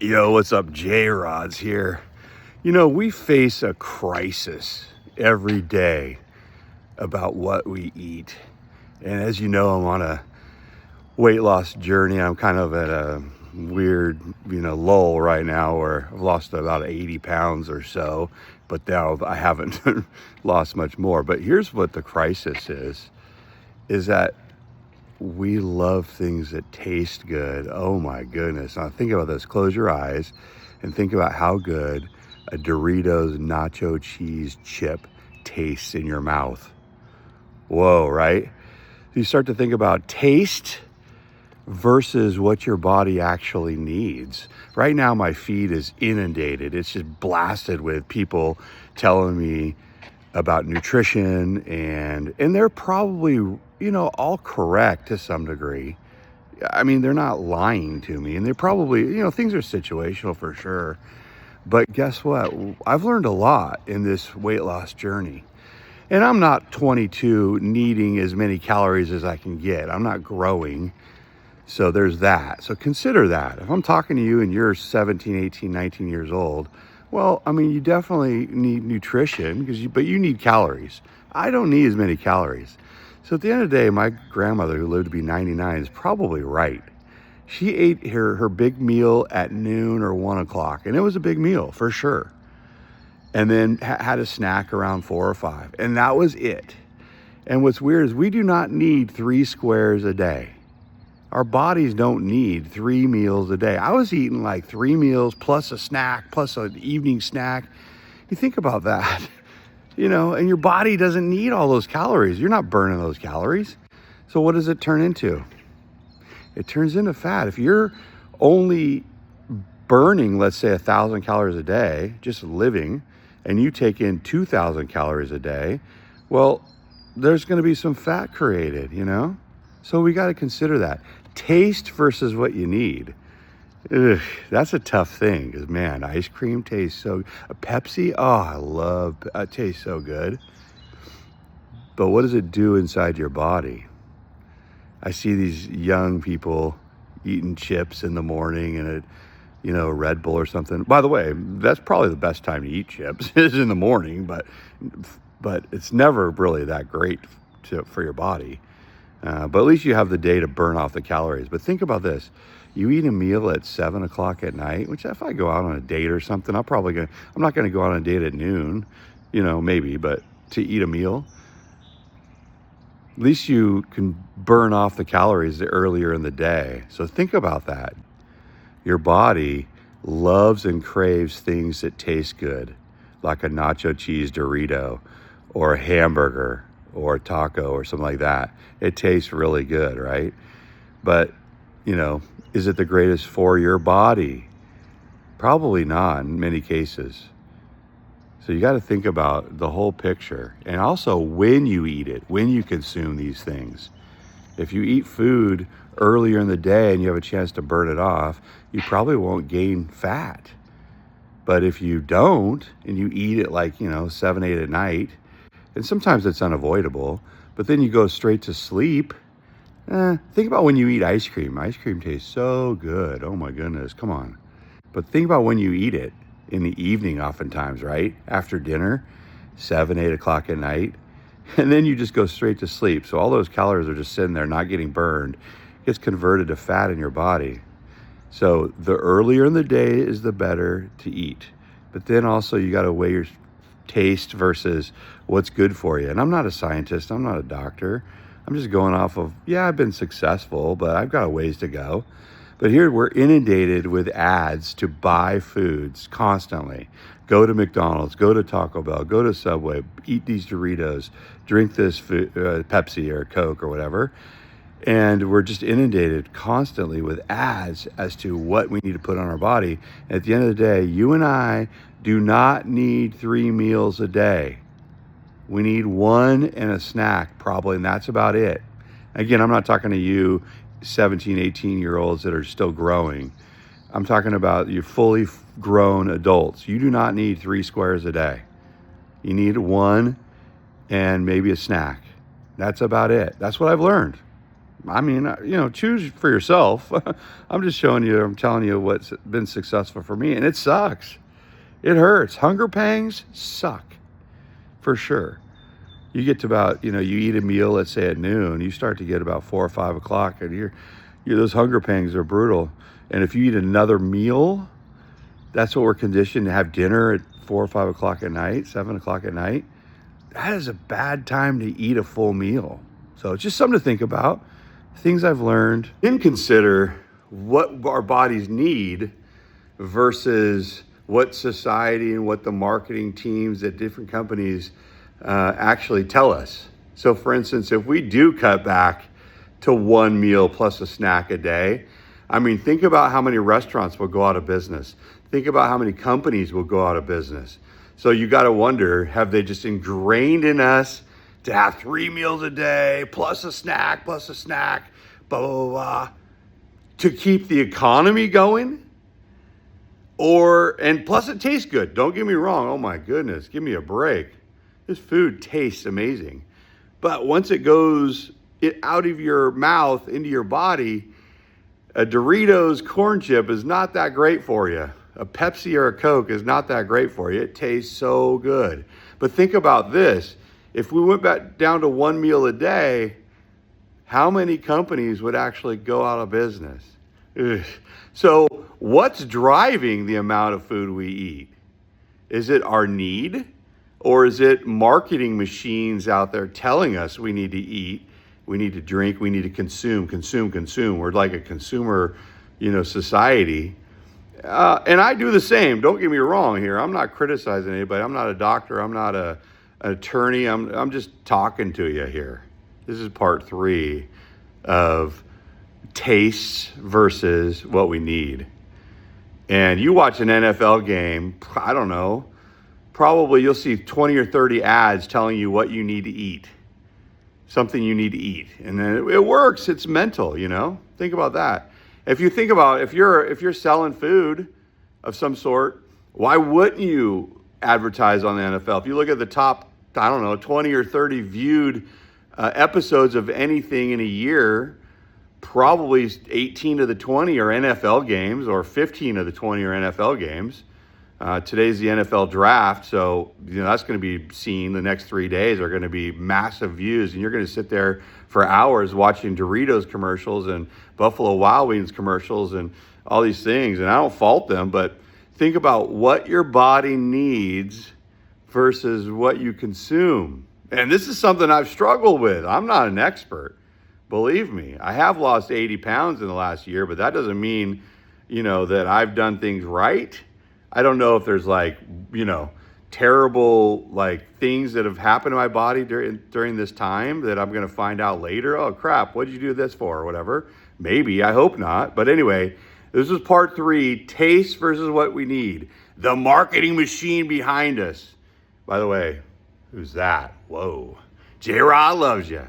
Yo, what's up? JRod's here. You know, we face a crisis every day about what we eat. And as you know, I'm on a weight loss journey. I'm kind of at a weird, lull right now where I've lost about 80 pounds or so, but now I haven't lost much more. But here's what the crisis is that we love things that taste good. Oh my goodness. Now think about this. Close your eyes and think about how good a Doritos nacho cheese chip tastes in your mouth. Whoa, right? You start to think about taste versus what your body actually needs. Right now, my feed is inundated. It's just blasted with people telling me about nutrition, and they're probably, all correct to some degree. I mean, they're not lying to me, and they're probably, things are situational for sure. But guess what? I've learned a lot in this weight loss journey. And I'm not 22 needing as many calories as I can get. I'm not growing. So there's that. So consider that. If I'm talking to you and you're 17, 18, 19 years old, well, I mean, you definitely need nutrition, but you need calories. I don't need as many calories. So at the end of the day, my grandmother, who lived to be 99, is probably right. She ate her big meal at noon or 1 o'clock, and it was a big meal for sure. And then had a snack around 4 or 5, and that was it. And what's weird is we do not need 3 squares a day. Our bodies don't need 3 meals a day. I was eating like 3 meals plus a snack, plus an evening snack. You think about that, and your body doesn't need all those calories. You're not burning those calories. So what does it turn into? It turns into fat. If you're only burning, let's say 1,000 calories a day, just living, and you take in 2,000 calories a day, well, there's going to be some fat created, So we got to consider that. Taste versus what you need. Ugh, that's a tough thing because, man, ice cream tastes so... A Pepsi, it tastes so good. But what does it do inside your body? I see these young people eating chips in the morning and a Red Bull or something. By the way, that's probably the best time to eat chips is in the morning, but it's never really that great for your body. But at least you have the day to burn off the calories. But think about this. You eat a meal at 7 o'clock at night, which if I go out on a date or something, I'm not going to go out on a date at noon, maybe, but to eat a meal, at least you can burn off the calories earlier in the day. So think about that. Your body loves and craves things that taste good, like a nacho cheese Dorito or a hamburger or a taco or something like that. It tastes really good, right? But, is it the greatest for your body? Probably not in many cases. So you got to think about the whole picture, and also when you eat it, when you consume these things. If you eat food earlier in the day and you have a chance to burn it off, you probably won't gain fat. But if you don't, and you eat it like, 7, 8 at night, and sometimes it's unavoidable, but then you go straight to sleep. Think about when you eat ice cream. Ice cream tastes so good. Oh my goodness, come on. But think about when you eat it in the evening oftentimes, right? After dinner, 7, 8 o'clock at night. And then you just go straight to sleep. So all those calories are just sitting there not getting burned. It gets converted to fat in your body. So the earlier in the day is the better to eat. But then also you got to weigh your taste versus what's good for you. And I'm not a scientist. I'm not a doctor. I'm just going off of, I've been successful, but I've got a ways to go. But here we're inundated with ads to buy foods constantly. Go to McDonald's, go to Taco Bell, go to Subway, eat these Doritos, drink this Pepsi or Coke or whatever. And we're just inundated constantly with ads as to what we need to put on our body. And at the end of the day, you and I do not need 3 meals a day. We need 1 and a snack probably, and that's about it. Again, I'm not talking to you 17, 18-year-olds that are still growing. I'm talking about you fully grown adults. You do not need 3 squares a day. You need 1 and maybe a snack. That's about it. That's what I've learned. I mean, choose for yourself. I'm just showing you, I'm telling you what's been successful for me, and it sucks. It hurts. Hunger pangs suck for sure. You get to about, you eat a meal, let's say at noon, you start to get about 4 or 5 o'clock, and those hunger pangs are brutal. And if you eat another meal, that's what we're conditioned to have dinner at 4 or 5 o'clock at night, 7 o'clock at night. That is a bad time to eat a full meal. So it's just something to think about. Things I've learned. Then consider what our bodies need versus what society and what the marketing teams at different companies actually tell us. So for instance, if we do cut back to one meal plus a snack a day, I mean, think about how many restaurants will go out of business. Think about how many companies will go out of business. So you got to wonder, have they just ingrained in us to have 3 meals a day plus a snack, blah, blah, blah, to keep the economy going? And plus it tastes good. Don't get me wrong. Oh my goodness, give me a break. This food tastes amazing. But once it goes out of your mouth into your body, a Doritos corn chip is not that great for you. A Pepsi or a Coke is not that great for you. It tastes so good. But think about this. If we went back down to 1 meal a day, how many companies would actually go out of business? Ugh. So what's driving the amount of food we eat? Is it our need? Or is it marketing machines out there telling us we need to eat, we need to drink, we need to consume? We're like a consumer, society. And I do the same. Don't get me wrong here. I'm not criticizing anybody. I'm not a doctor. I'm not an attorney. I'm just talking to you here. This is part 3 of tastes versus what we need. And you watch an NFL game, I don't know, probably you'll see 20 or 30 ads telling you what you need to eat, something you need to eat. And then it works. It's mental, Think about that. If you think about if you're selling food of some sort, why wouldn't you advertise on the NFL? If you look at the top, 20 or 30 viewed episodes of anything in a year, probably 18 of the 20 are NFL games, or 15 of the 20 are NFL games. Today's the NFL draft, so that's going to be seen. The next 3 days are going to be massive views, and you're going to sit there for hours watching Doritos commercials and Buffalo Wild Wings commercials and all these things. And I don't fault them, but think about what your body needs versus what you consume. And this is something I've struggled with. I'm not an expert. Believe me, I have lost 80 pounds in the last year, but that doesn't mean, that I've done things right. I don't know if there's terrible things that have happened to my body during this time that I'm going to find out later. Oh crap, what did you do this for or whatever? Maybe, I hope not. But anyway, this is part 3, taste versus what we need. The marketing machine behind us. By the way, who's that? Whoa. JRod loves you.